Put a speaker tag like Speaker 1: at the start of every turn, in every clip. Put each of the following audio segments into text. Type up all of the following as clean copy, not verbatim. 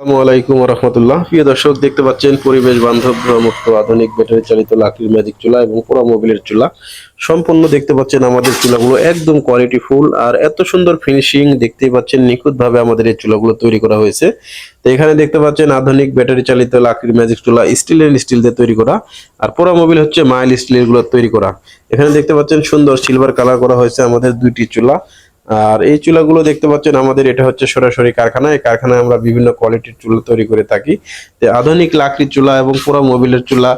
Speaker 1: আসসালামু আলাইকুম রহমতুল্লাহ। প্রিয় দর্শক, দেখতে পাচ্ছেন পরিবেশ বান্ধব মুক্ত আধুনিক ব্যাটারি চালিত লাকড়ির ম্যাজিক চুলা এবং পোড়া মোবিলের চুলা। সম্পূর্ণ দেখতে পাচ্ছেন আমাদের চুলাগুলো একদম কোয়ালিটি ফুল আর এত সুন্দর ফিনিশিং। দেখতেই পাচ্ছেন নিখুঁত ভাবে আমাদের এই চুলাগুলো তৈরি করা হয়েছে। তো এখানে দেখতে পাচ্ছেন আধুনিক ব্যাটারি চালিত লাকড়ির ম্যাজিক চুলা স্টিল দিয়ে তৈরি করা, আর পোড়া মোবিল হচ্ছে মাইল স্টিলের গুলো তৈরি করা। এখানে দেখতে পাচ্ছেন সুন্দর সিলভার কালার করা হয়েছে আমাদের দুইটি চুলা। আর এই চুলাগুলো দেখতে পাচ্ছেন আমাদের এটা হচ্ছে সরাসরি কারখানা। এই কারখানায় আমরা বিভিন্ন কোয়ালিটির চুলা তৈরি করে থাকি। তো আধুনিক লাকড়ির চুলা এবং পোড়া মোবিলের চুলা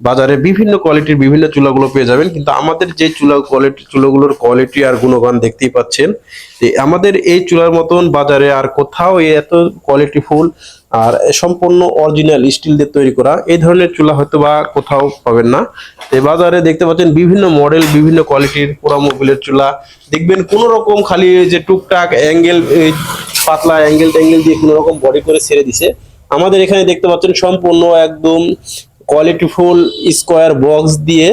Speaker 1: বাজারে বিভিন্ন কোয়ালিটির বিভিন্ন চুলাগুলো পেয়ে যাবেন, কিন্তু আমাদের যে চুলাগুলোর কোয়ালিটি আর গুণগান দেখতেই পাচ্ছেন। আমাদের এই চুলার মতন বাজারে আর কোথাও এত কোয়ালিটি ফুল আর সম্পূর্ণ অরিজিনাল স্টিল দিয়ে তৈরি করা এই ধরনের চুলা হয়তো বা কোথাও পাবেন না। তো বাজারে দেখতে পাচ্ছেন বিভিন্ন মডেল বিভিন্ন কোয়ালিটির পোড়া মোবিলের চুলা দেখবেন, কোন রকম খালি যে টুকটাক অ্যাঙ্গেল, পাতলা অ্যাঙ্গেল ট্যাঙ্গেল দিয়ে কোন রকম বডি করে ছেড়ে দিছে। আমাদের এখানে দেখতে পাচ্ছেন সম্পূর্ণ একদম কোয়ালিটি ফুল স্কোয়ার বক্স দিয়ে,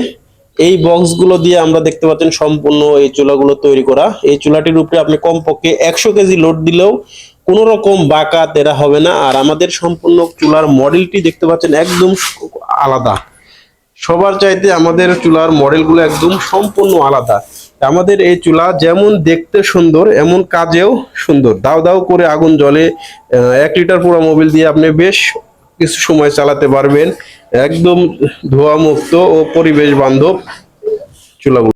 Speaker 1: এই বক্স গুলো দিয়ে আমরা দেখতে পাচ্ছেন সম্পূর্ণ এই চুলাগুলো তৈরি করা। এই চুলাটির উপরে আপনি কমপক্ষে 100 কেজি লোড দিলেও কোনো রকম বাঁকা তেরা হবে না। আর আমাদের সম্পূর্ণ চুলার মডেলটি দেখতে পাচ্ছেন একদম আলাদা। সবার চাইতে আমাদের চুলার মডেলগুলো একদম সম্পূর্ণ আলাদা। আমাদের এই চুলা যেমন দেখতে সুন্দর এমন কাজেও সুন্দর। দাও দাও করে আগুন জ্বলে। 1 লিটার পোড়া মোবিল দিয়ে আপনি বেশ কিছু সময় চালাতে পারবেন। একদম ধোঁয়া মুক্ত ও পরিবেশ বান্ধব চুলাগুলো।